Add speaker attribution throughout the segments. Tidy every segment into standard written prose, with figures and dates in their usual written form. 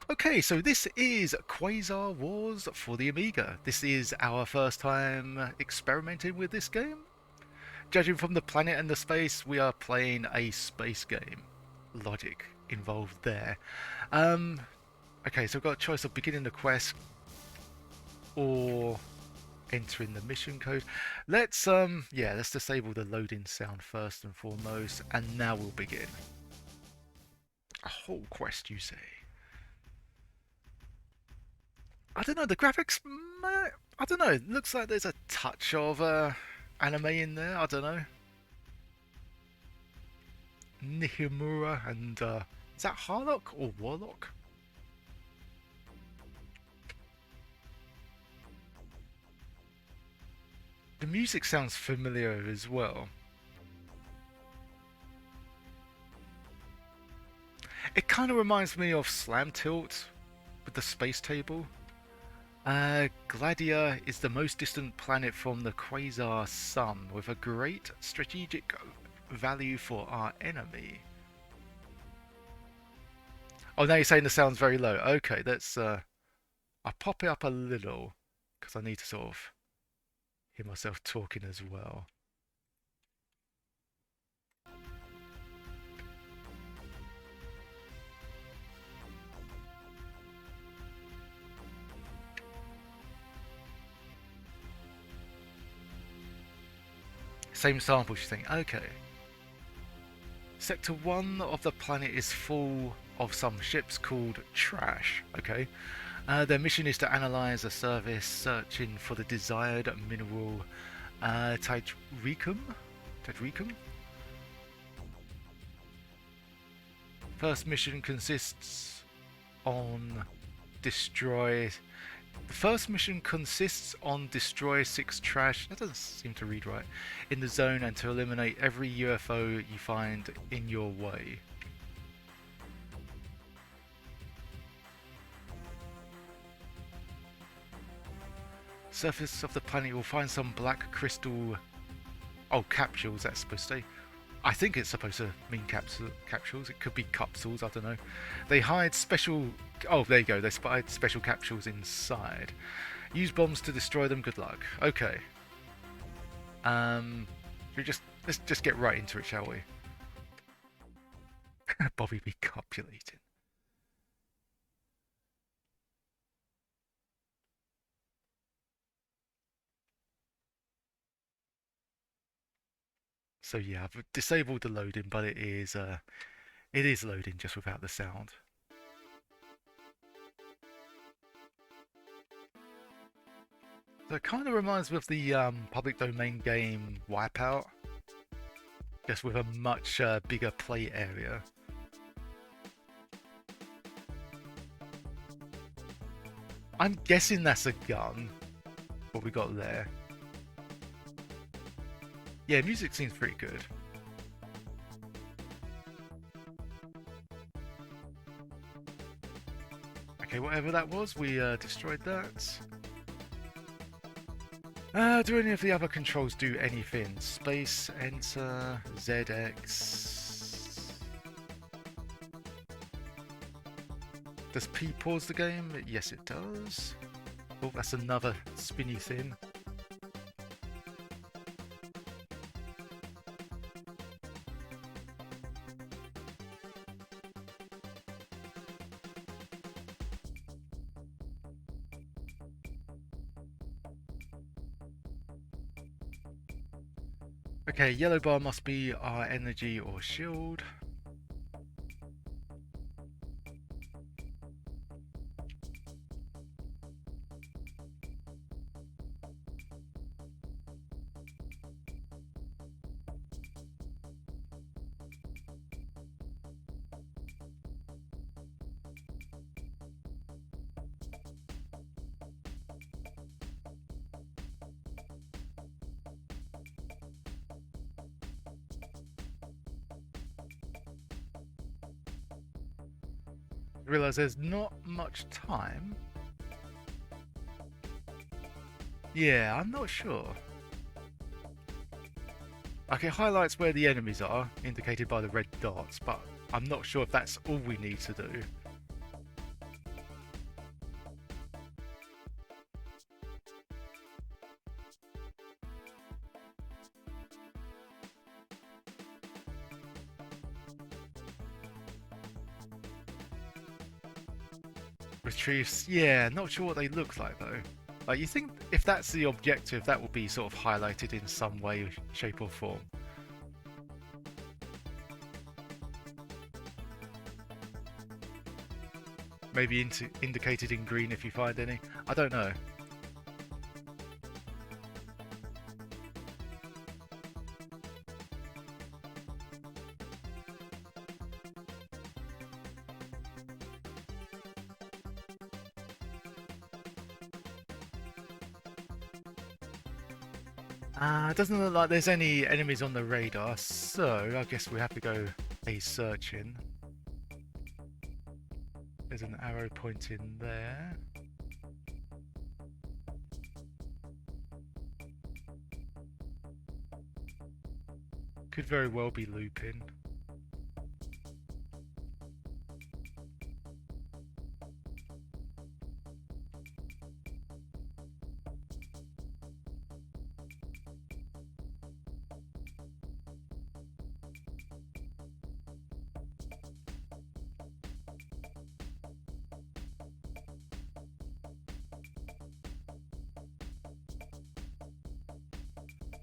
Speaker 1: Okay, so this is Quasar Wars for the Amiga. This is our first time experimenting with this game. Judging from the planet and the space, we are playing a space game. Logic involved there. Um, okay, so we've got a choice of beginning the quest or entering the mission code. Let's disable the loading sound first and foremost, and now we'll begin. A whole quest, you say? I don't know, the graphics, I don't know, it looks like there's a touch of anime in there, I don't know. Nihimura and, is that Harlock or Warlock? The music sounds familiar as well. It kind of reminds me of Slam Tilt with the space table. Gladia is the most distant planet from the Quasar Sun, with a great strategic value for our enemy. Oh, now you're saying the sound's very low. Okay, I'll pop it up a little, because I need to sort of hear myself talking as well. Same samples, you think? Okay. Sector 1 of the planet is full of some ships called Trash. Okay. Their mission is to analyze a service searching for the desired mineral Tidricum. Tidricum? First mission consists on destroy. The first mission consists on destroy 6 trash. That doesn't seem to read right. In the zone, and to eliminate every UFO you find in your way. Surface of the planet, you'll find some black crystal. Oh, capsules. That's supposed to. I think it's supposed to mean capsules. It could be capsules. I don't know. They hide special. Oh, there you go. They hide special capsules inside. Use bombs to destroy them. Good luck. Okay. Let's just get right into it, shall we? Bobby be copulating. So yeah, I've disabled the loading, but it is loading just without the sound. So it kind of reminds me of the public domain game Wipeout, just with a much bigger play area. I'm guessing that's a gun, what we got there. Yeah, music seems pretty good. Okay, whatever that was, we destroyed that. Do any of the other controls do anything? Space, enter, ZX. Does P pause the game? Yes, it does. Oh, that's another spinny thing. Okay, yellow bar must be our energy or shield. Realize there's not much time. Yeah, I'm not sure. Like, it highlights where the enemies are, indicated by the red dots, but I'm not sure if that's all we need to do. Retrieves, yeah, not sure what they look like though. Like, you think if that's the objective, that will be sort of highlighted in some way, shape or form. Maybe indicated in green if you find any. I don't know. Doesn't look like there's any enemies on the radar, so I guess we have to go a searching. There's an arrow pointing there. Could very well be looping.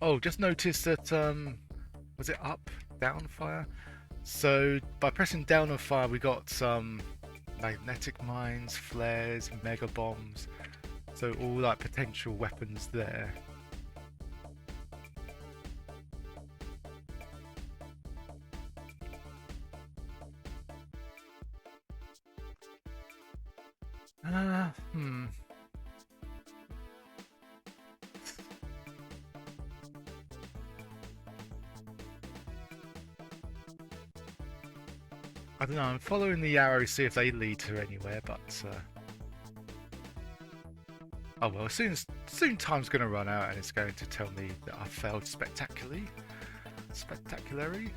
Speaker 1: Oh, just noticed that, was it up, down fire? So by pressing down on fire, we got some magnetic mines, flares, mega bombs. So all like potential weapons there. Hmm. I don't know, I'm following the arrows, see if they lead to anywhere, but oh well, soon time's gonna run out and it's going to tell me that I failed spectacularly. Spectacularly.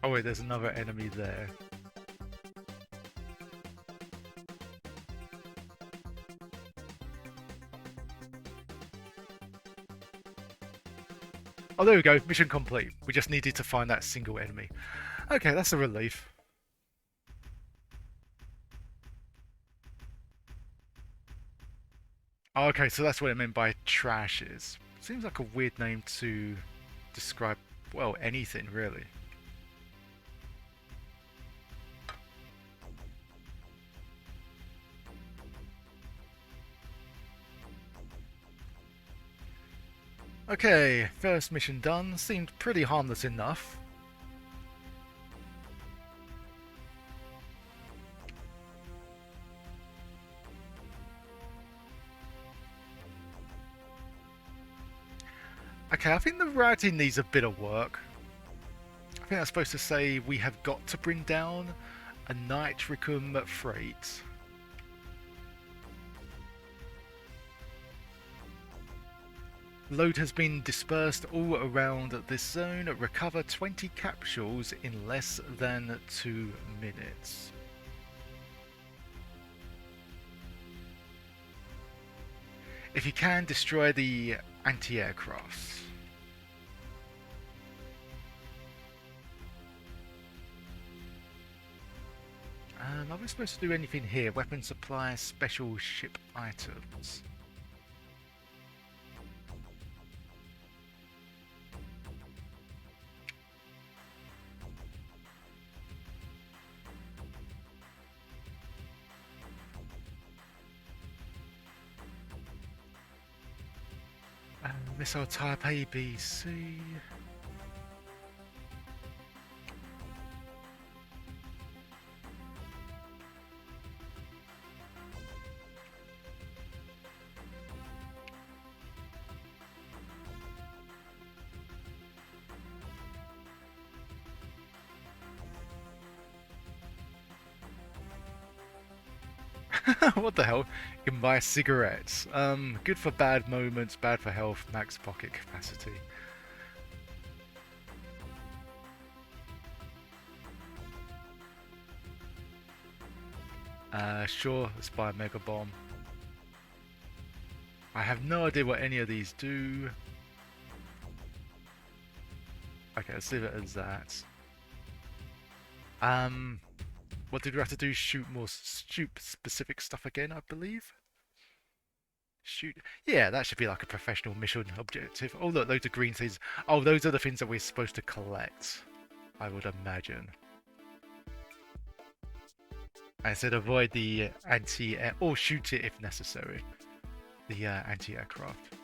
Speaker 1: Oh wait, there's another enemy there. Oh, there we go. Mission complete. We just needed to find that single enemy. Okay, that's a relief. Oh, okay, so that's what it meant by trashes. Seems like a weird name to describe, well, anything really. Okay, first mission done. Seemed pretty harmless enough. Okay, I think the writing needs a bit of work. I think that's supposed to say we have got to bring down a nitricum freight. Load has been dispersed all around this zone. Recover 20 capsules in less than 2 minutes. If you can, destroy the anti-aircrafts. Are we supposed to do anything here? Weapon supply, special ship items. Missile type A, B, C. What the hell? You can buy cigarettes. Good for bad moments, bad for health, max pocket capacity. Sure, let's buy a mega bomb. I have no idea what any of these do. Okay, let's leave it as that. What did we have to do? Shoot more specific stuff again, I believe. Shoot. Yeah, that should be like a professional mission objective. Oh, look, loads of green things. Oh, those are the things that we're supposed to collect, I would imagine. I said avoid the anti-air, or shoot it if necessary. The anti-aircraft.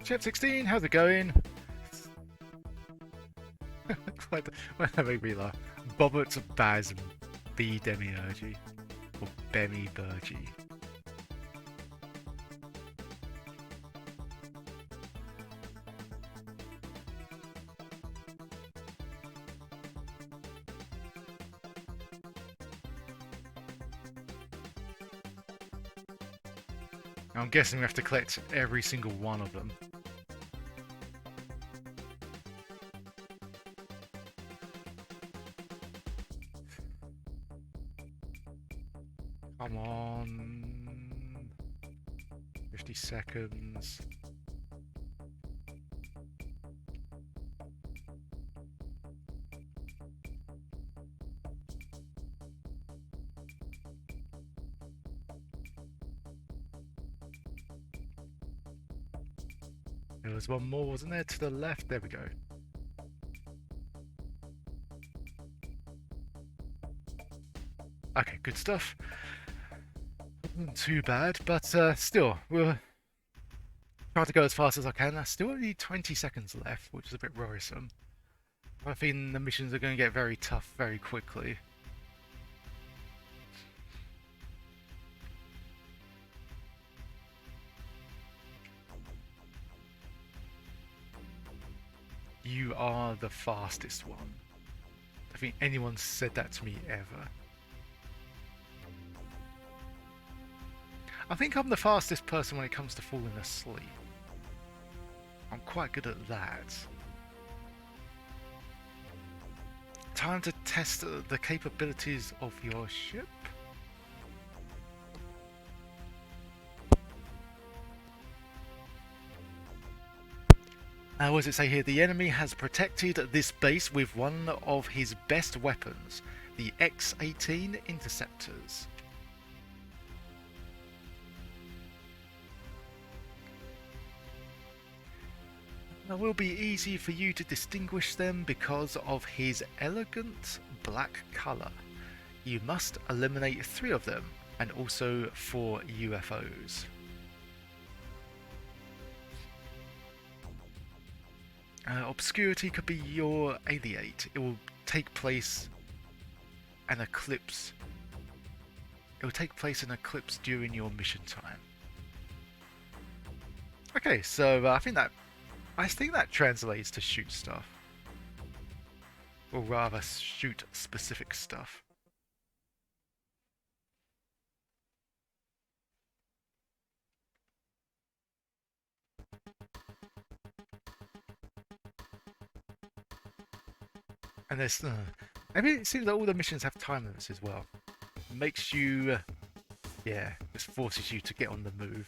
Speaker 1: Chip 16, how's it going? When that made me laugh. Bobbert Baz B Demiurgy. Or Bemi Burgy. I'm guessing we have to collect every single one of them. Come on. 50 seconds. There was one more, wasn't there? To the left. There we go. Okay, good stuff. Not too bad, but still, we'll try to go as fast as I can. I still only 20 seconds left, which is a bit worrisome. I think the missions are going to get very tough very quickly. You are the fastest one. I think anyone said that to me ever. I think I'm the fastest person when it comes to falling asleep. I'm quite good at that. Time to test the capabilities of your ship. What does it say here? The enemy has protected this base with one of his best weapons, the X-18 interceptors. It will be easy for you to distinguish them because of his elegant black colour. You must eliminate 3 of them, and also 4 UFOs. Obscurity could be your aliate. It will take place an eclipse. It will take place an eclipse during your mission time. Okay, so I think that translates to shoot stuff, or rather, shoot specific stuff. And there's, I mean, it seems that all the missions have time limits as well. It makes you, yeah, just forces you to get on the move.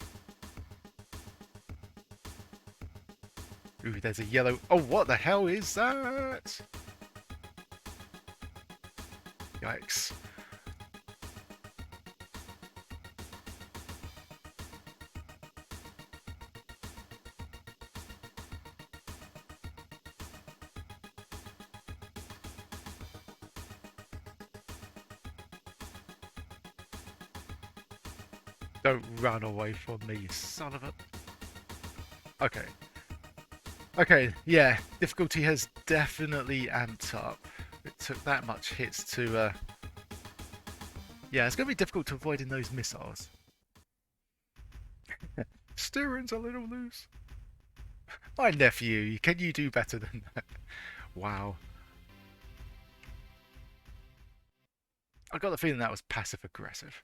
Speaker 1: Ooh, there's a yellow. Oh, what the hell is that? Yikes. Don't run away from me, you son of a... Okay. Okay, yeah, difficulty has definitely amped up. It took that much hits to, yeah, it's going to be difficult to avoid in those missiles. Steering's a little loose. My nephew, can you do better than that? Wow. I got the feeling that was passive-aggressive.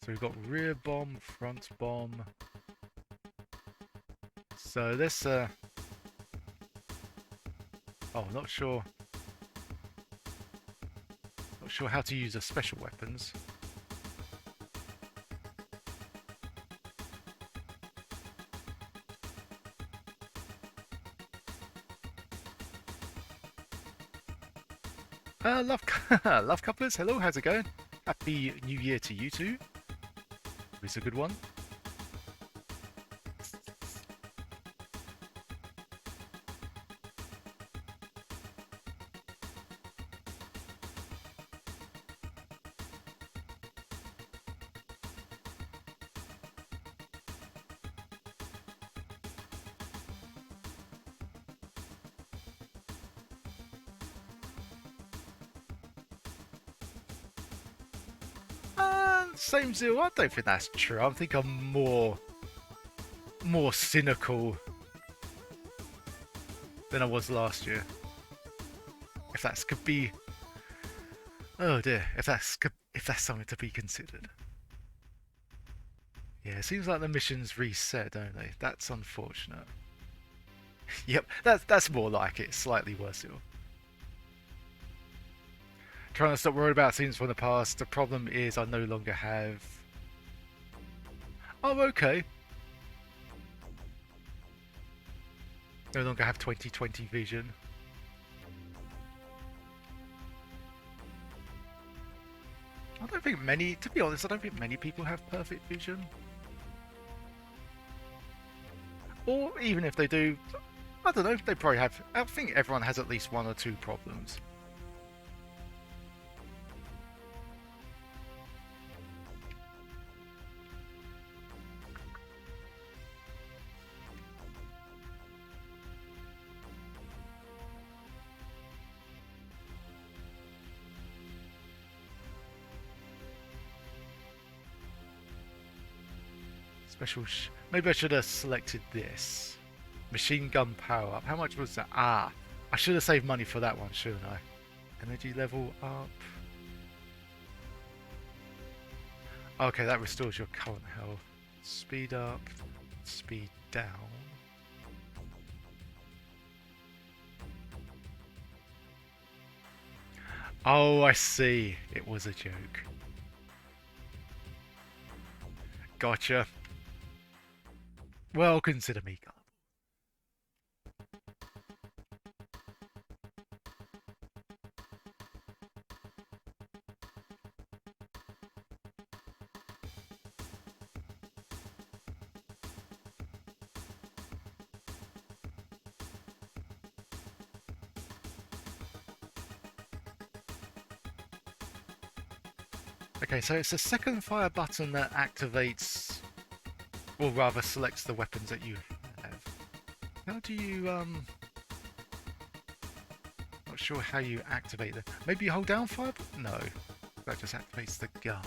Speaker 1: So we've got rear bomb, front bomb. So let's Oh, not sure. Not sure how to use the special weapons. Love, love couplers. Hello, how's it going? Happy New Year to you too. It's a good one. Same Zeal. I don't think that's true. I think I'm more cynical than I was last year. If that's could be, oh dear, if that's something to be considered. Yeah, it seems like the missions reset, don't they? That's unfortunate. Yep, that's more like it. Slightly worse still. Trying to stop worrying about scenes from the past. The problem is I no longer have. Oh, okay. No longer have 2020 vision. I don't think many, to be honest, I don't think many people have perfect vision. Or even if they do, I don't know, they probably have, I think everyone has at least one or two problems. Maybe I should have selected this. Machine gun power up. How much was that? Ah, I should have saved money for that one, shouldn't I? Energy level up. Okay, that restores your current health. Speed up, speed down. Oh, I see. It was a joke. Gotcha. Well, consider me gullible. Okay, so it's the second fire button that activates, or rather selects the weapons that you have. How do you, not sure how you activate them. Maybe you hold down fire button? No, that just activates the gun.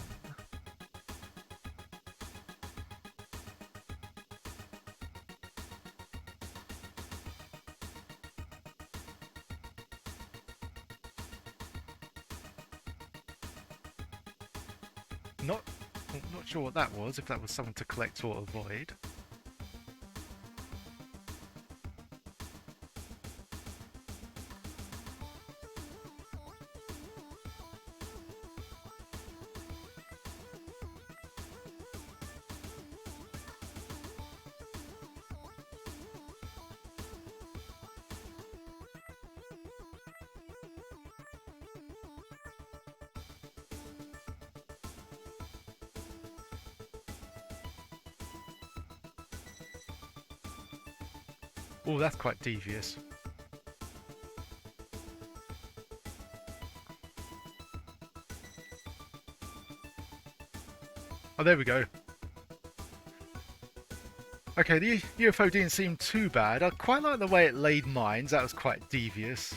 Speaker 1: Not sure what that was, if that was something to collect or avoid. Oh, that's quite devious. Oh, there we go. Okay, the UFO didn't seem too bad. I quite like the way it laid mines. That was quite devious.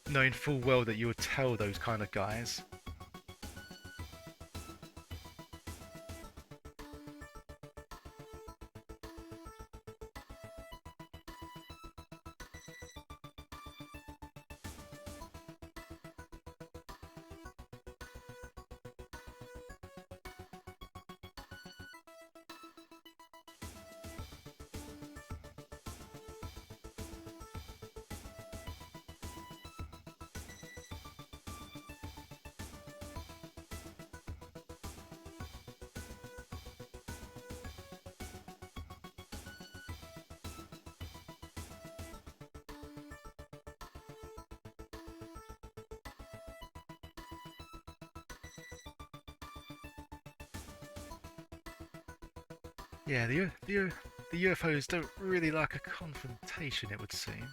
Speaker 1: Knowing full well that you would tell those kind of guys. Yeah, the UFOs don't really like a confrontation, it would seem.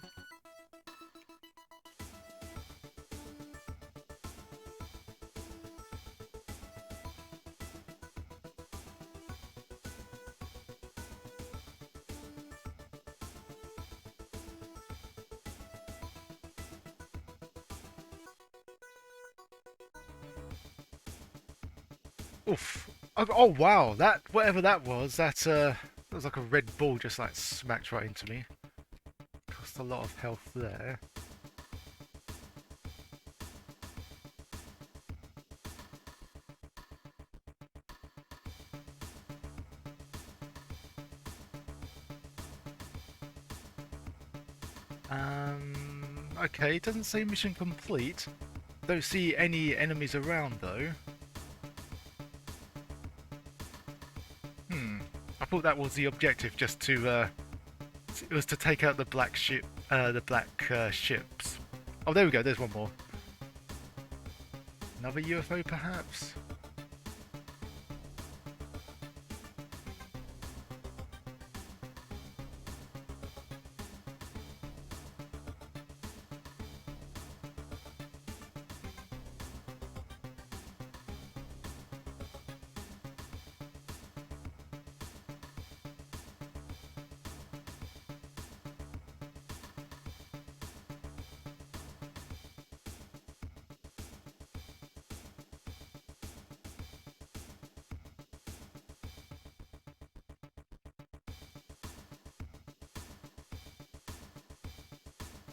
Speaker 1: Oof. Oh wow, that whatever that was like a red ball just like smacked right into me. Cost a lot of health there. Okay, doesn't say mission complete. Don't see any enemies around though. Hmm. I thought that was the objective, just to it was to take out the black ship, the black ships. Oh, there we go. There's one more. Another UFO, perhaps.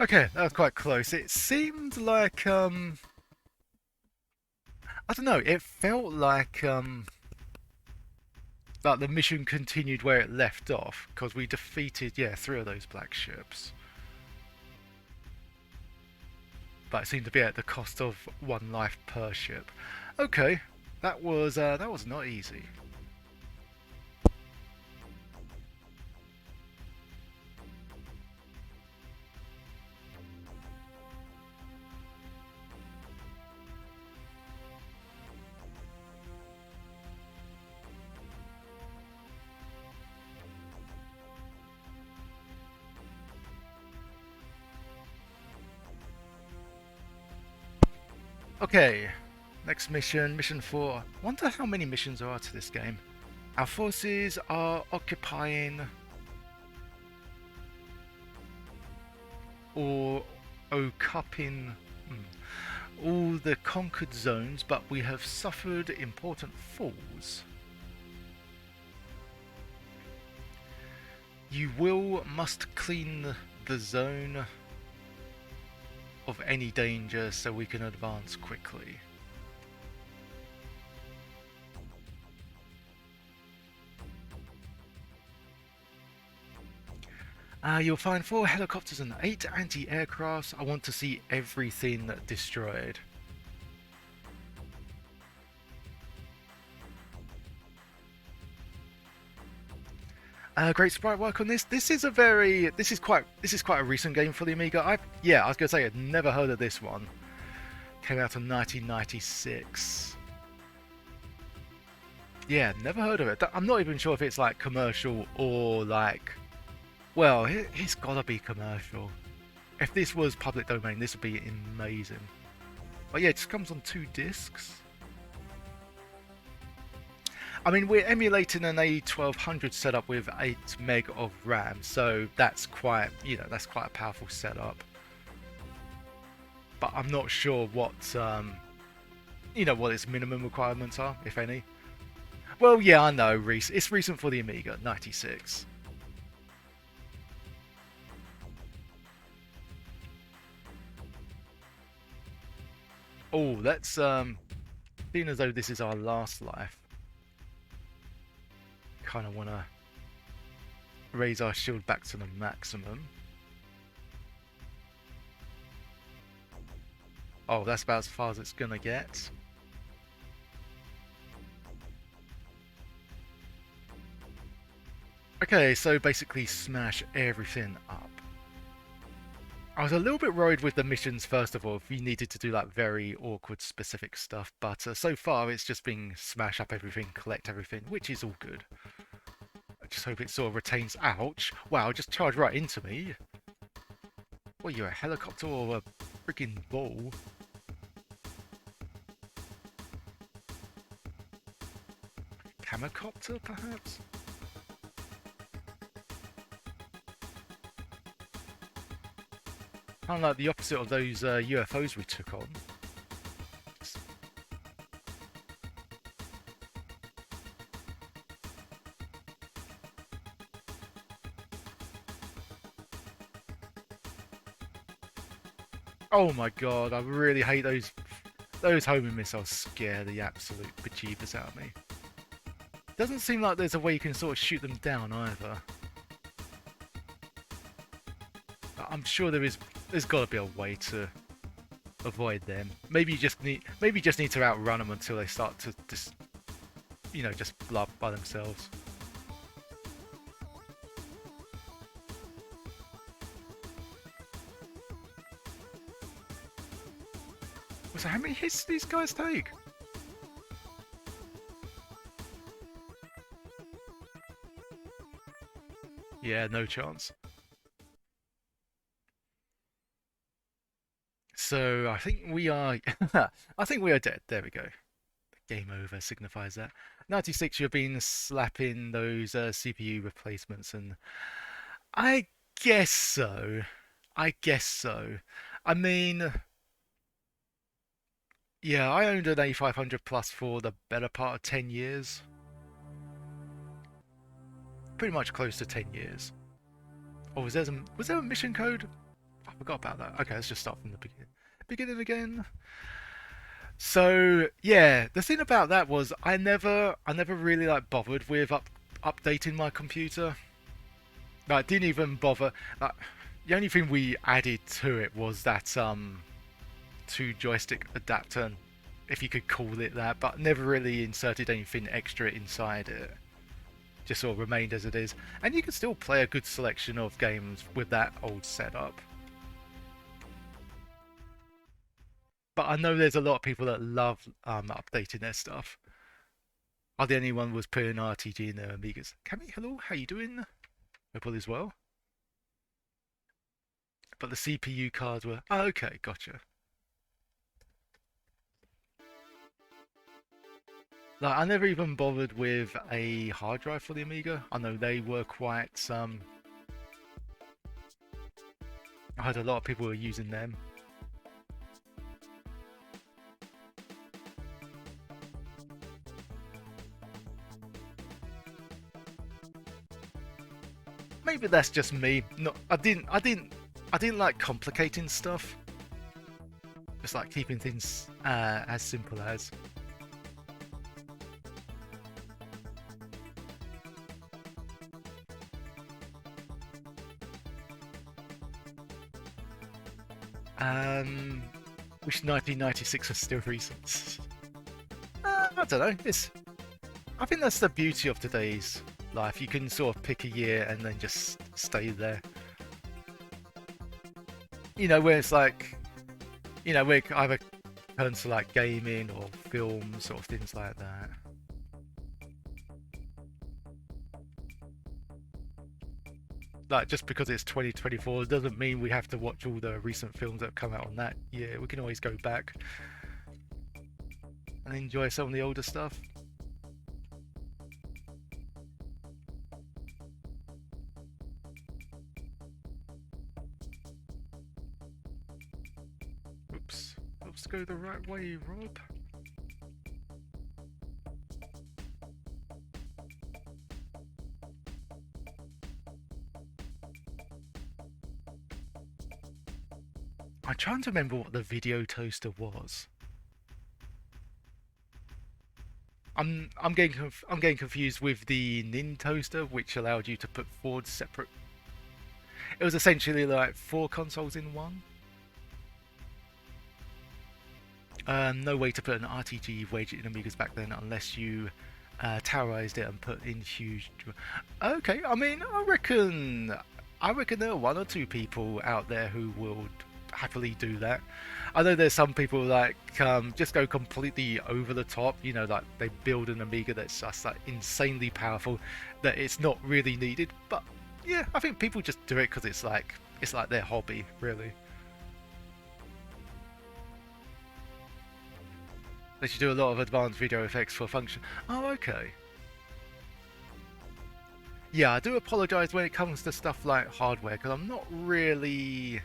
Speaker 1: Okay, that was quite close. It seemed like I don't know. It felt like the mission continued where it left off because we defeated, yeah, 3 of those black ships. But it seemed to be at the cost of 1 life per ship. Okay, that was not easy. Okay, next mission, mission 4. Wonder how many missions there are to this game. Our forces are occupying or occupying all the conquered zones, but we have suffered important falls. You must clean the zone of any danger so we can advance quickly. You'll find 4 helicopters and 8 anti-aircrafts. I want to see everything destroyed. Great sprite work on this. This is quite a recent game for the Amiga. I was gonna say I'd never heard of this one. Came out in 1996. Yeah, never heard of it. I'm not even sure if it's like commercial or like. Well, it's gotta be commercial. If this was public domain, this would be amazing. But yeah, it just comes on 2 discs. I mean, we're emulating an A1200 setup with 8 meg of RAM, so that's quite, that's quite a powerful setup. But I'm not sure what, what its minimum requirements are, if any. Well, yeah, I know, Reese. It's recent for the Amiga, 96. Oh, let's, being as though this is our last life, kind of want to raise our shield back to the maximum. Oh, that's about as far as it's gonna get. Okay, so basically smash everything up. I was a little bit worried with the missions first of all, if you needed to do like very awkward specific stuff, but so far it's just been smash up everything, collect everything, which is all good. just hope it sort of retains. Ouch! Wow, just charged right into me. What, you're a helicopter or a freaking ball? Camicopter, perhaps? Kind of like the opposite of those UFOs we took on. Oh my god, I really hate those homing missiles. Scare the absolute bejeebus out of me. Doesn't seem like there's a way you can sort of shoot them down either. I'm sure there's got to be a way to avoid them. Maybe you just need to outrun them until they start to just blow up by themselves. So how many hits do these guys take? Yeah, no chance. So I think we are I think we are dead. There we go. Game over signifies that. 96, you've been slapping those CPU replacements, and I guess so. I guess so. I mean, yeah, I owned an A500 Plus for the better part of 10 years. Pretty much close to 10 years. Oh, was there a mission code? I forgot about that. Okay, let's just start from the beginning. Beginning again. So yeah, the thing about that was I never really like bothered with updating my computer. Like, didn't even bother. Like, the only thing we added to it was that two joystick adapter, if you could call it that, but never really inserted anything extra inside it. Just sort of remained as it is, and you can still play a good selection of games with that old setup. But I know there's a lot of people that love updating their stuff. Are the only one who was putting RTG in their Amigas? Cammy, hello, how you doing? Hope all is well. But the CPU cards were... Oh, okay, gotcha. Like, I never even bothered with a hard drive for the Amiga. I know they were quite... I heard a lot of people were using them. Maybe that's just me. No, I didn't like complicating stuff. Just like keeping things as simple as. Wish 1996 was still recent. I don't know. I think that's the beauty of today's life. You can sort of pick a year and then just stay there. You know, where it's like, you know, where either turns to like gaming or films or things like that. Like, just because it's 2024 doesn't mean we have to watch all the recent films that have come out on that year. We can always go back and enjoy some of the older stuff. Oops. Let's go the right way, Rob. I'm trying to remember what the video toaster was. I'm getting confused with the Nin toaster, which allowed you to put forward separate. It was essentially like 4 consoles in one. No way to put an RTG widget in Amigas back then unless you towerized it and put in huge. Okay, I mean, I reckon there are 1 or 2 people out there who would happily do that. I know there's some people like just go completely over the top, you know, like they build an Amiga that's just like insanely powerful that it's not really needed. But yeah, I think people just do it because it's like their hobby, really. They should do a lot of advanced video effects for function. Oh, okay. Yeah, I do apologise when it comes to stuff like hardware because I'm not really,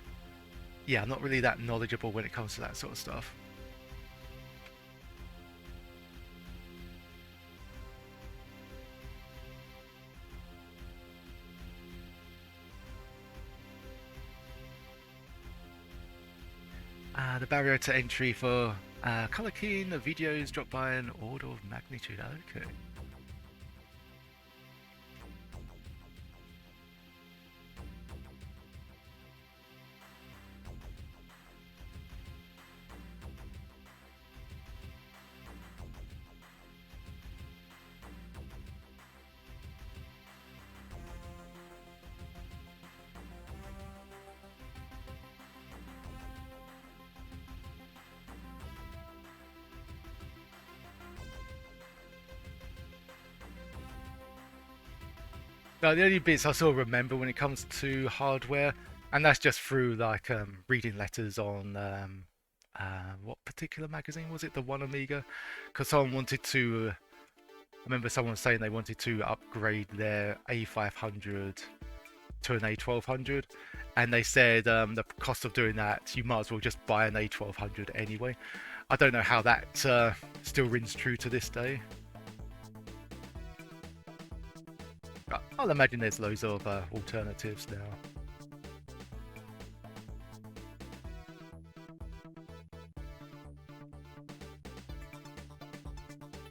Speaker 1: yeah, I'm not really that knowledgeable when it comes to that sort of stuff. The barrier to entry for color keying the videos dropped by an order of magnitude. Okay. Now, the only bits I sort of remember when it comes to hardware, and that's just through like reading letters on what particular magazine was it? The One Amiga, because someone wanted to. I remember someone saying they wanted to upgrade their A500 to an A1200, and they said the cost of doing that, you might as well just buy an A1200 anyway. I don't know how that still rings true to this day. I'll imagine there's loads of alternatives now.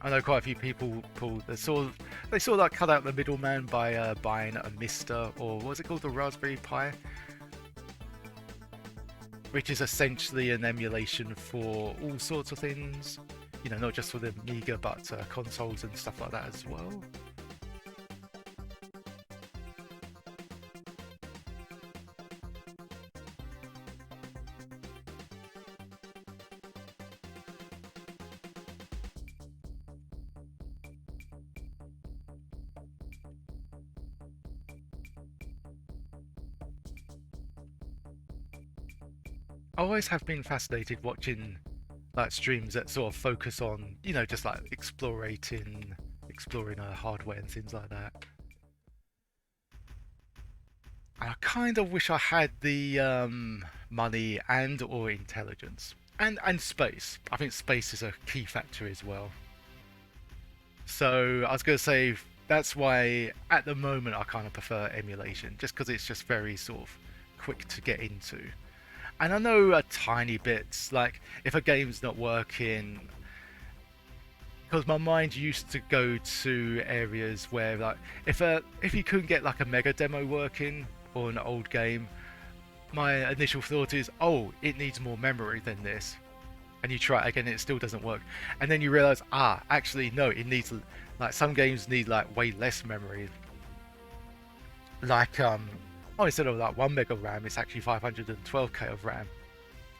Speaker 1: I know quite a few people pulled they sort of like cut out the middleman by buying a Mister, or what was it called, the Raspberry Pi, which is essentially an emulation for all sorts of things. You know, not just for the Amiga, but consoles and stuff like that as well. I always have been fascinated watching like streams that sort of focus on, you know, just like exploring hardware and things like that. I kind of wish I had the money and or intelligence and space. I think space is a key factor as well. So I was going to say that's why at the moment I kind of prefer emulation, just because it's just very sort of quick to get into. And I know a tiny bit, like if a game's not working, because my mind used to go to areas where like if you couldn't get like a mega demo working or an old game, my initial thought is, oh, it needs more memory than this, and you try it again, it still doesn't work, and then you realize, actually no, it needs like some games need like way less memory, like oh, instead of like 1 meg of RAM, it's actually 512k of RAM.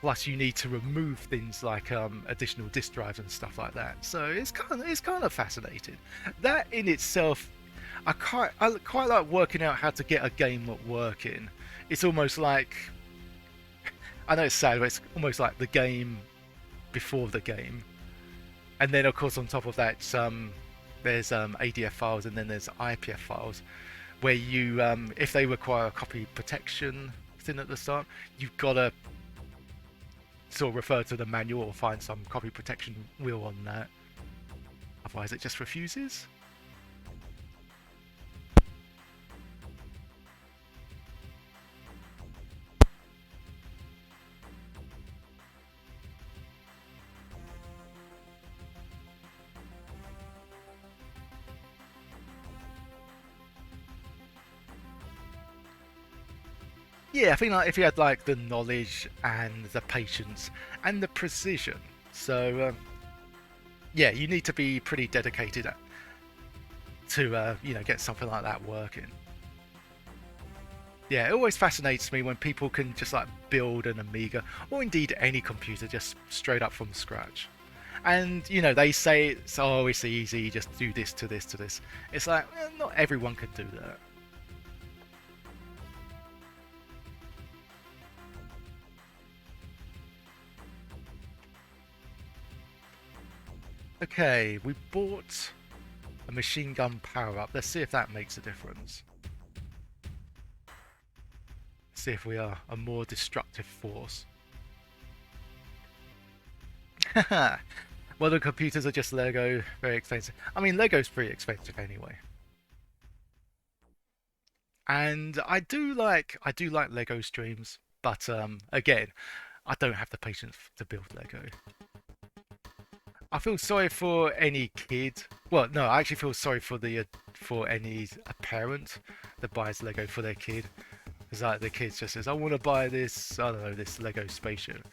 Speaker 1: Plus, you need to remove things like additional disk drives and stuff like that. So it's kind of fascinating. That in itself, I quite like working out how to get a game working. It's almost like, I know it's sad, but it's almost like the game before the game. And then of course on top of that, there's ADF files and then there's IPF files, where you if they require a copy protection thing at the start, you've got to sort of refer to the manual or find some copy protection wheel on that. Otherwise it just refuses. Yeah, I think like if you had like the knowledge and the patience and the precision. So yeah, you need to be pretty dedicated to you know, get something like that working. Yeah, it always fascinates me when people can just like build an Amiga or indeed any computer just straight up from scratch. And you know, they say it's oh it's easy, just do this to this to this. It's like not everyone can do that. Okay, we bought a machine gun power up. Let's see if that makes a difference. See if we are a more destructive force. Well, the computers are just Lego, very expensive. I mean, Lego's pretty expensive anyway. And I do like Lego streams, but again, I don't have the patience to build Lego. I feel sorry for any kid. Well, no, I actually feel sorry for the for any parent that buys Lego for their kid. It's like the kid just says, "I want to buy this, I don't know, this Lego spaceship,"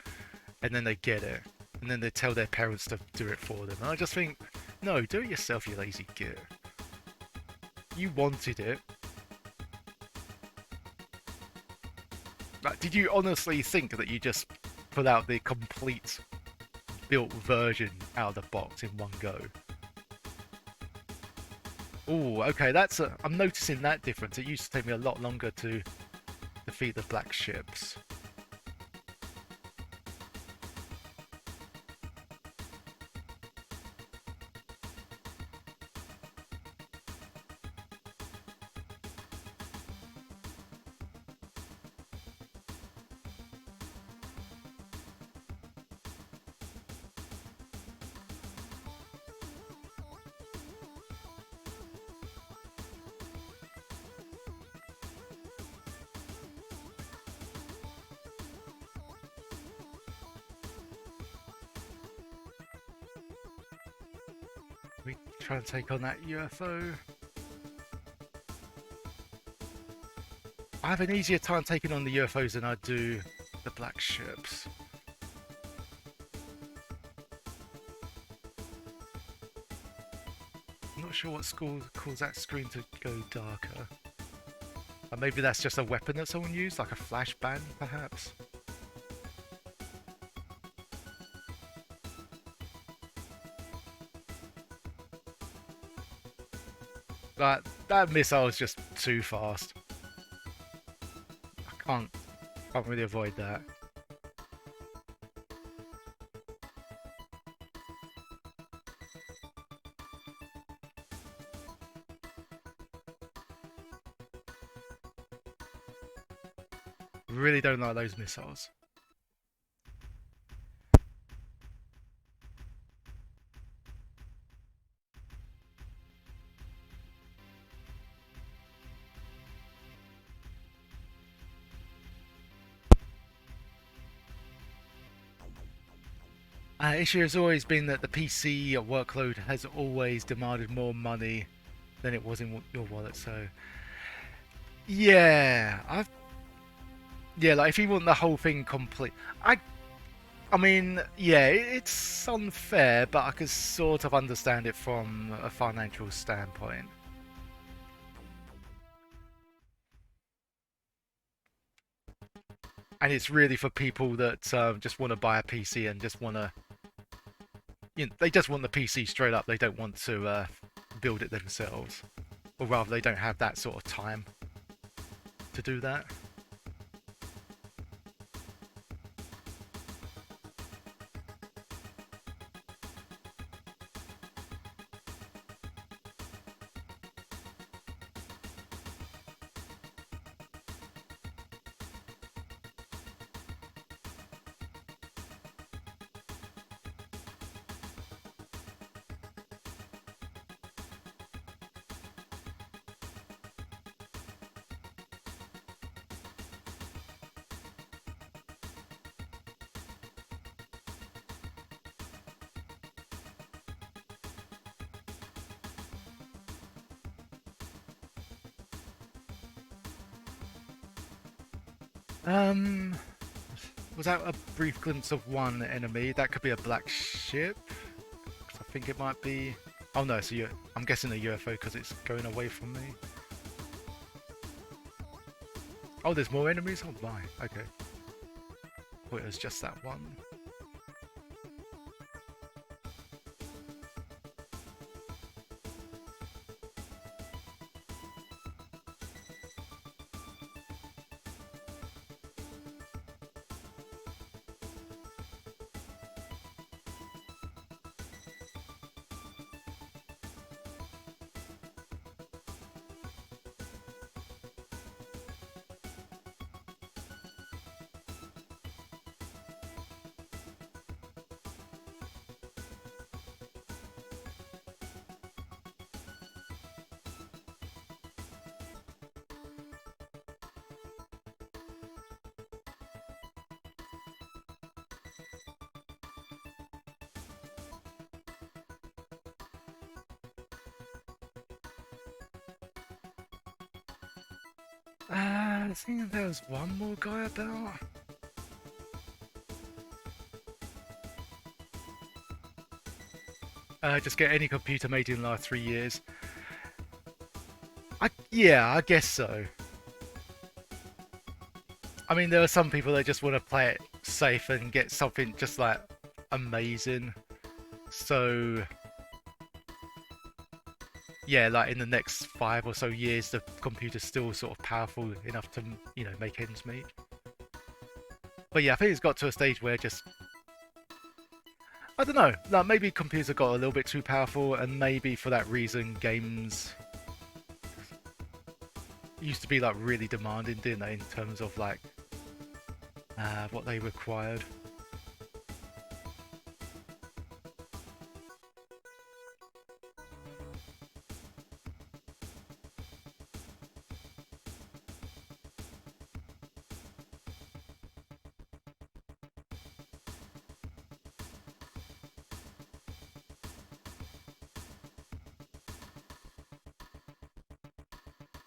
Speaker 1: and then they get it, and then they tell their parents to do it for them. And I just think, no, do it yourself, you lazy git. You wanted it. Like, did you honestly think that you just put out the complete built version out of the box in one go? Oh, okay, I'm noticing that difference. It used to take me a lot longer to defeat the black ships. We try and take on that UFO. I have an easier time taking on the UFOs than I do the black ships. I'm not sure what caused that screen to go darker. Maybe that's just a weapon that someone used, like a flashbang, perhaps. That missile is just too fast. I can't really avoid that. Really don't like those missiles. Issue has always been that the PC workload has always demanded more money than it was in your wallet. So yeah, yeah, like if you want the whole thing complete, I mean, yeah, it's unfair, but I can sort of understand it from a financial standpoint. And it's really for people that just want to buy a PC and just want to, they just want the PC straight up. They don't want to build it themselves, or rather, they don't have that sort of time to do that. Um, was that a brief glimpse of one enemy? That could be a black ship. I think it might be. Oh no, I'm guessing a UFO because it's going away from me. Oh, there's more enemies? Oh my, okay. Thought it was just that one. I think there was one more guy about. Just get any computer made in the last 3 years. Yeah, I guess so. I mean, there are some people that just want to play it safe and get something just like amazing. So yeah, like in the next 5 or so years, the computer's still sort of powerful enough to, make ends meet. But yeah, I think it's got to a stage where just, I don't know, like maybe computers have got a little bit too powerful, and maybe for that reason, games used to be like really demanding, didn't they, in terms of like what they required.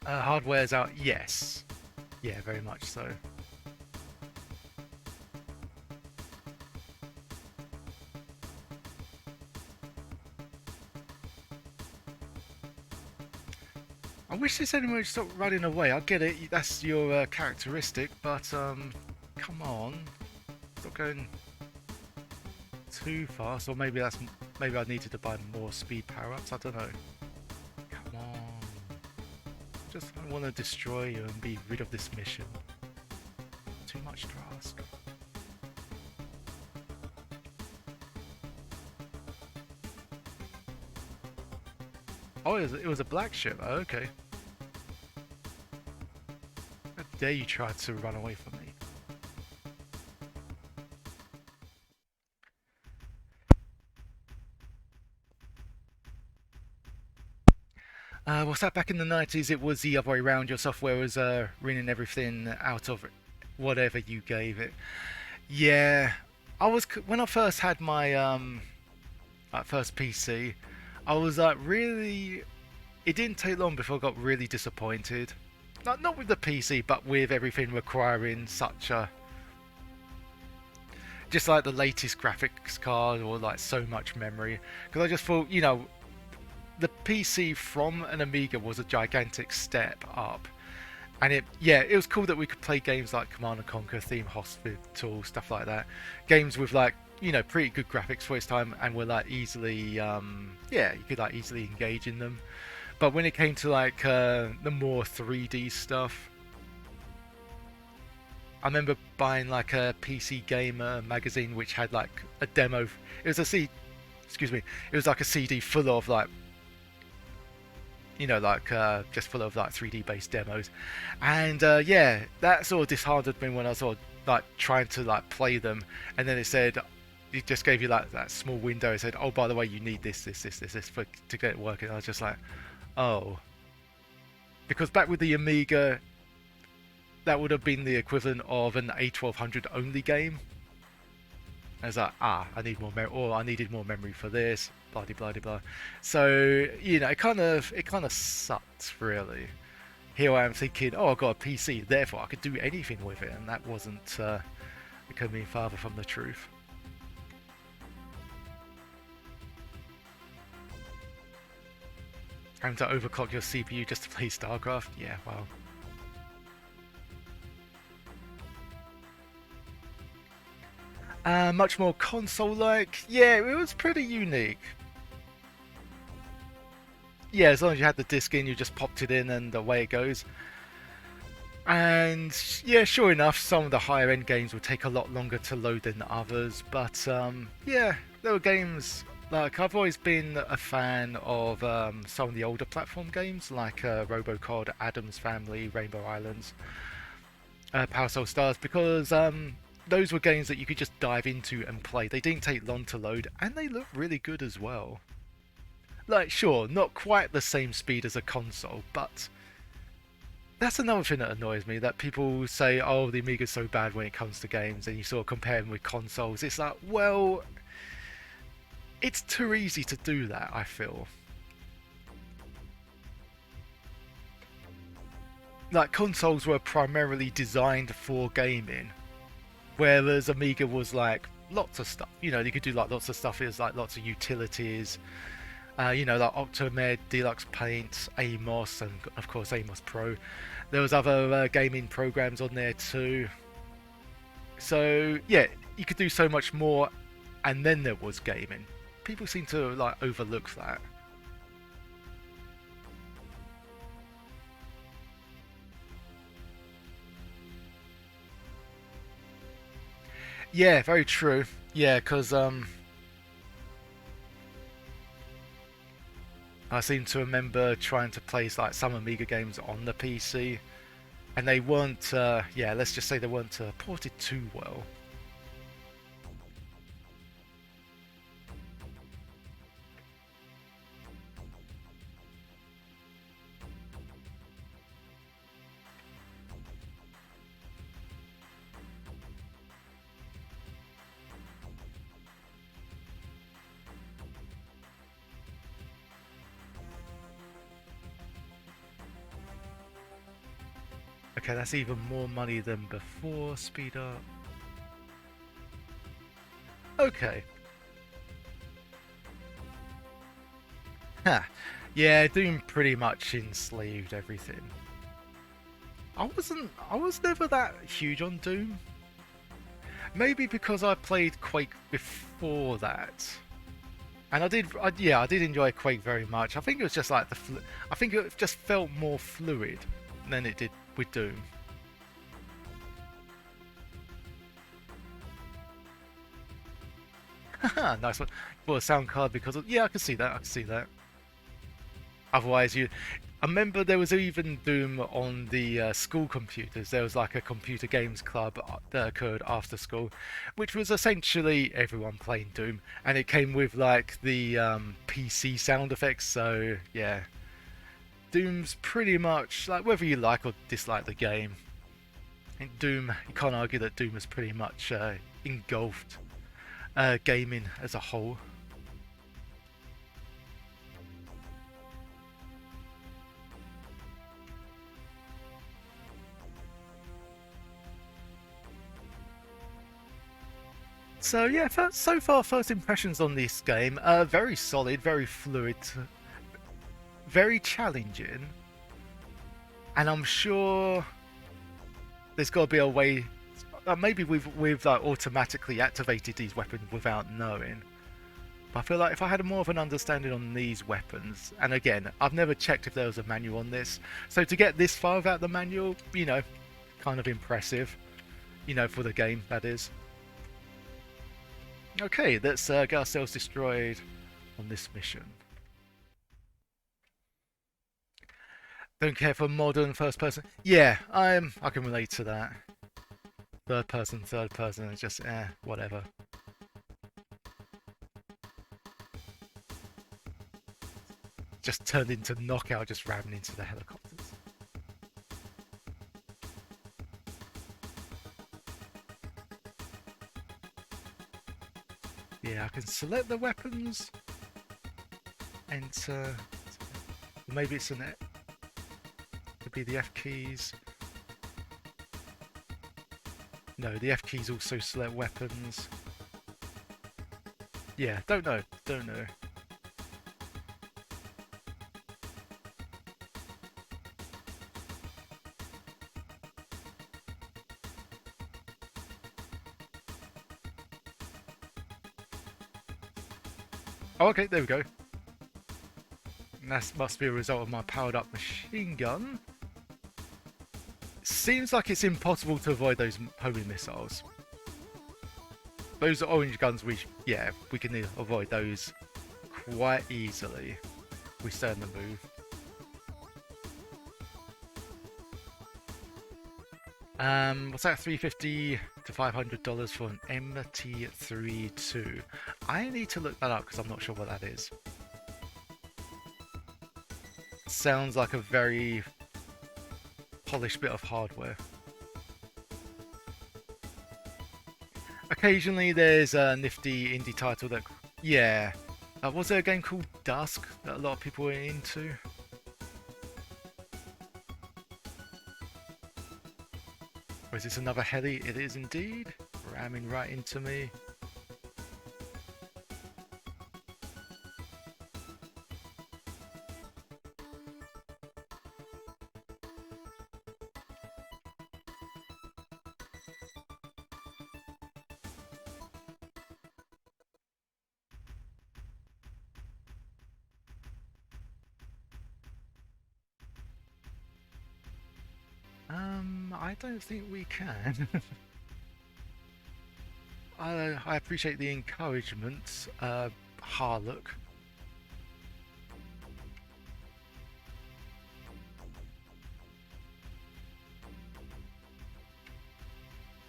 Speaker 1: Hardware's out, yes. Yeah, very much so. I wish this enemy would stop running away. I get it, that's your characteristic, but come on. Stop going too fast, or maybe maybe I needed to buy more speed power-ups, I don't know. Come on. Just I want to destroy you and be rid of this mission. Too much to ask. Oh, it was a black ship. Oh, okay. How dare you try to run away from me? What's that? Back in the 90s, it was the other way around. Your software was wringing everything out of whatever you gave it. Yeah, when I first had my first PC, I was like really. It didn't take long before I got really disappointed. Not with the PC, but with everything requiring such a just like the latest graphics card or like so much memory. Because I just thought, the PC from an Amiga was a gigantic step up. And it was cool that we could play games like Command and Conquer, Theme Hospital, stuff like that. Games with like, pretty good graphics for its time, and were like easily, you could like easily engage in them. But when it came to like the more 3D stuff, I remember buying like a PC Gamer magazine which had like a demo. It was excuse me. It was like a CD full of like, just full of like 3D based demos, and that sort of disheartened me when I was sort of like trying to like play them, and then it just gave you like that small window. It said, oh, by the way, you need this to get it working. I was just like, oh, because back with the Amiga, that would have been the equivalent of an A1200 only game. I was like, I need more memory, or I needed more memory for this, blah blah blah blah. So it kind of sucked really. Here I am thinking, oh, I've got a PC, therefore I could do anything with it, and that wasn't becoming farther from the truth. Having to overclock your CPU just to play StarCraft, yeah, well. Much more console-like. Yeah, it was pretty unique. Yeah, as long as you had the disc in, you just popped it in and away it goes. And yeah, sure enough, some of the higher end games would take a lot longer to load than others, but yeah, there were games like I've always been a fan of some of the older platform games like Robocod, Adam's Family, Rainbow Islands, Power Soul Stars, because those were games that you could just dive into and play. They didn't take long to load, and they look really good as well. Like, sure, not quite the same speed as a console, but that's another thing that annoys me, that people say, oh, the Amiga's so bad when it comes to games, and you sort of compare them with consoles. It's like, well, it's too easy to do that, I feel. Like, consoles were primarily designed for gaming, whereas Amiga was like lots of stuff. You know, you could do like lots of stuff. It was like lots of utilities. You know, like Octomed, Deluxe Paint, Amos, and of course Amos Pro. There was other gaming programs on there too. So yeah, you could do so much more, and then there was gaming. People seem to like overlook that. Yeah, very true. Yeah, because I seem to remember trying to play like some Amiga games on the PC, and they weren't. Yeah, let's just say they weren't ported too well. Okay, that's even more money than before. Speed up. Okay. Huh. Yeah, Doom pretty much enslaved everything. I was never that huge on Doom. Maybe because I played Quake before that. And yeah, I did enjoy Quake very much. I think it was just like I think it just felt more fluid than it did with Doom. Nice one. Well, a sound card because yeah, I can see that. I can see that. Otherwise, I remember there was even Doom on the school computers. There was like a computer games club that occurred after school, which was essentially everyone playing Doom, and it came with like the PC sound effects. So yeah, Doom's pretty much like whether you like or dislike the game. I think Doom, you can't argue that Doom has pretty much engulfed gaming as a whole. So yeah, so far first impressions on this game, very solid, very fluid, very challenging, and I'm sure there's got to be a way. Maybe we've like automatically activated these weapons without knowing. But I feel like if I had more of an understanding on these weapons, and again, I've never checked if there was a manual on this, so to get this far without the manual, you know, kind of impressive, you know, for the game that is. Okay, let's get ourselves destroyed on this mission. Don't care for modern first person. Yeah, I can relate to that. Third person, it's just whatever. Just turned into knockout, just ramming into the helicopters. Yeah, I can select the weapons. Enter. Maybe it's an. Could be the F keys. No, the F keys also select weapons. Yeah, don't know. Don't know. Oh, okay, there we go. And that must be a result of my powered up machine gun. Seems like it's impossible to avoid those homing missiles. Those orange guns, yeah, we can avoid those quite easily. We stay on the move. What's that? $350 to $500 for an MT32. I need to look that up because I'm not sure what that is. Sounds like a very polished bit of hardware. Occasionally there's a nifty indie title that, yeah. Was there a game called Dusk that a lot of people were into? Or is this another heli? It is indeed. Ramming right into me. I don't think we can. I appreciate the encouragement, Harlook.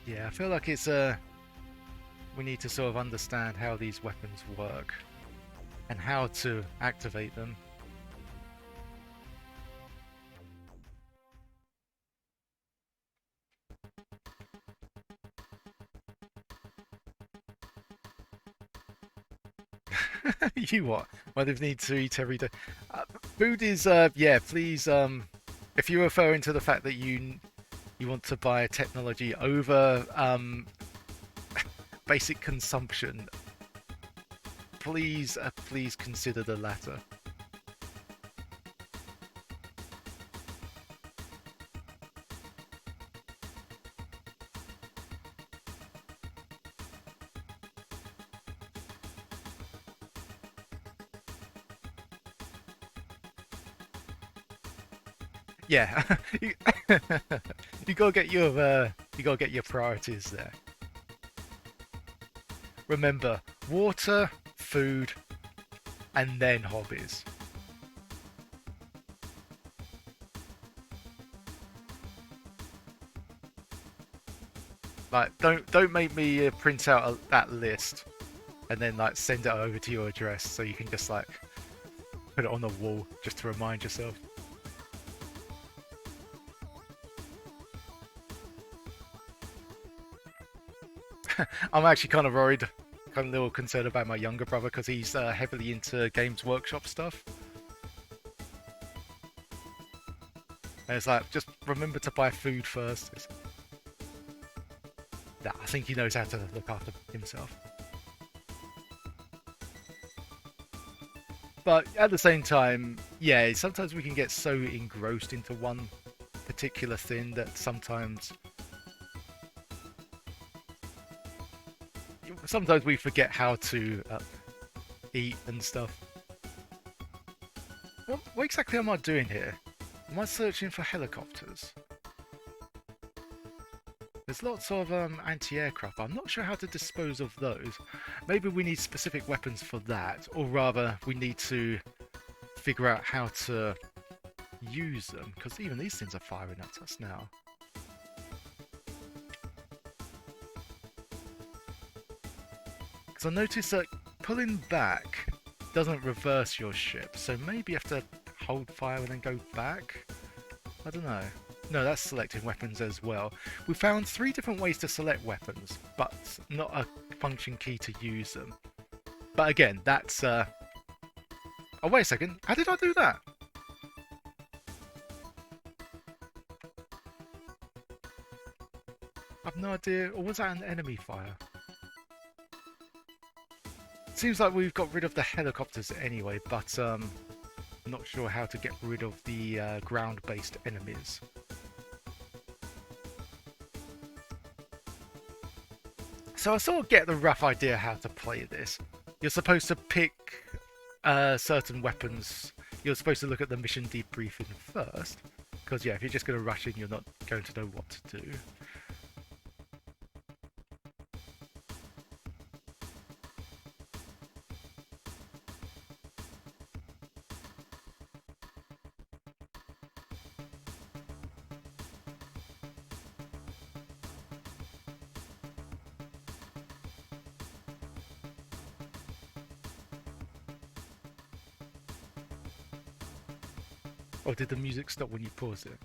Speaker 1: Yeah, I feel like it's we need to sort of understand how these weapons work and how to activate them. You what? Might have need to eat every day. Food is yeah. Please, if you're referring to the fact that you want to buy technology over basic consumption, please please consider the latter. Yeah, you gotta get your priorities there. Remember, water, food, and then hobbies. Like, don't make me print out that list and then like send it over to your address so you can just like put it on the wall just to remind yourself. I'm actually kind of worried, kind of a little concerned about my younger brother because he's heavily into Games Workshop stuff. And it's like, just remember to buy food first. Nah, I think he knows how to look after himself. But at the same time, yeah, sometimes we can get so engrossed into one particular thing that sometimes we forget how to eat and stuff. What exactly am I doing here? Am I searching for helicopters? There's lots of anti-aircraft. I'm not sure how to dispose of those. Maybe we need specific weapons for that, or rather, we need to figure out how to use them, because even these things are firing at us now. Because I noticed that pulling back doesn't reverse your ship, so maybe you have to hold fire and then go back? I don't know. No, that's selecting weapons as well. We found 3 different ways to select weapons, but not a function key to use them. But again, that's... Oh, wait a second. How did I do that? I've no idea. Or was that an enemy fire? Seems like we've got rid of the helicopters anyway, but I'm not sure how to get rid of the ground-based enemies. So I sort of get the rough idea how to play this. You're supposed to pick certain weapons, you're supposed to look at the mission debriefing first. Because, yeah, if you're just going to rush in, you're not going to know what to do. Or did the music stop when you paused it?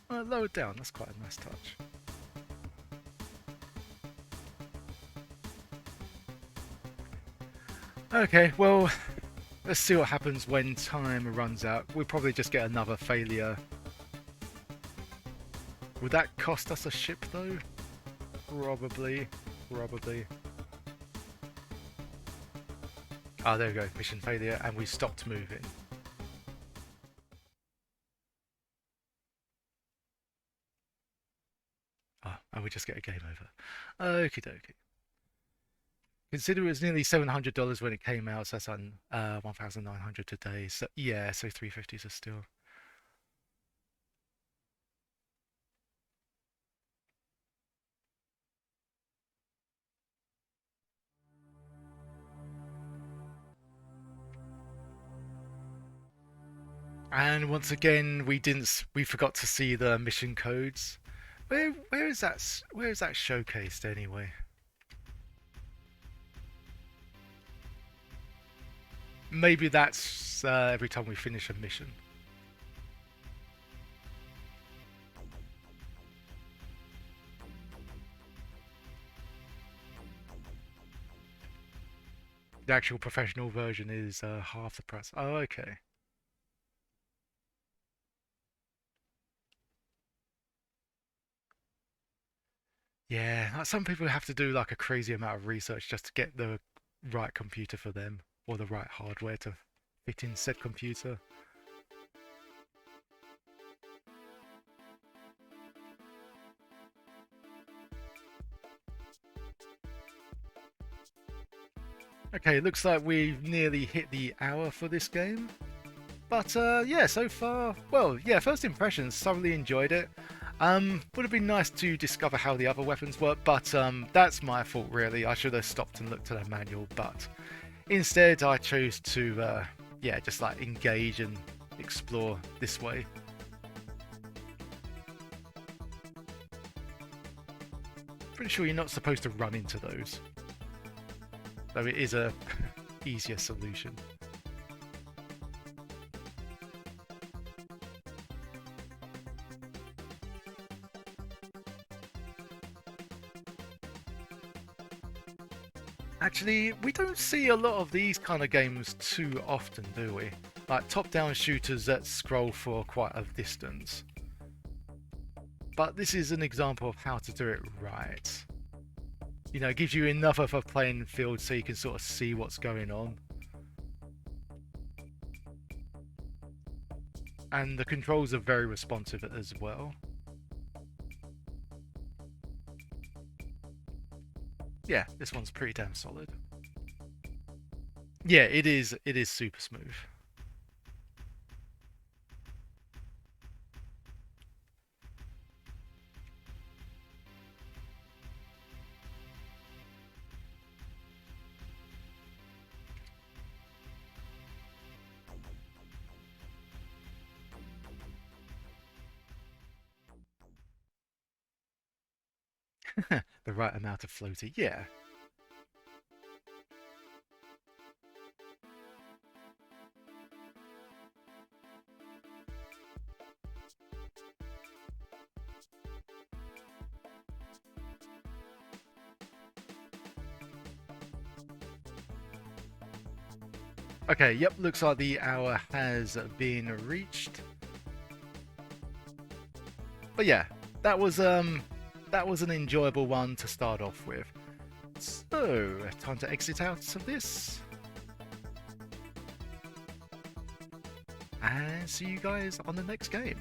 Speaker 1: Lower down, that's quite a nice touch. Okay, well, let's see what happens when time runs out. We'll probably just get another failure. Would that cost us a ship, though? Probably. Ah, there we go. Mission failure, and we stopped moving. Ah, and we just get a game over. Okie dokie. Consider it was nearly $700 when it came out, so that's on 1,900 today. So yeah, so 350s are still. And once again, we forgot to see the mission codes. Where is that showcased anyway? Maybe that's every time we finish a mission. The actual professional version is half the price. Oh, okay. Yeah, some people have to do like a crazy amount of research just to get the right computer for them, or the right hardware to fit in said computer. Okay, looks like we've nearly hit the hour for this game. But yeah, so far, well, yeah, first impressions, thoroughly enjoyed it. Would have been nice to discover how the other weapons work, but that's my fault really. I should have stopped and looked at the manual, but instead I chose to, yeah, just like engage and explore this way. Pretty sure you're not supposed to run into those, though it is a easier solution. Actually, we don't see a lot of these kind of games too often, do we? Like top-down shooters that scroll for quite a distance. But this is an example of how to do it right. You know, it gives you enough of a playing field so you can sort of see what's going on. And the controls are very responsive as well. Yeah, this one's pretty damn solid. Yeah, it is super smooth. The right amount of floaty, yeah. Okay, yep, looks like the hour has been reached. But yeah, that was an enjoyable one to start off with. So, time to exit out of this. And see you guys on the next game.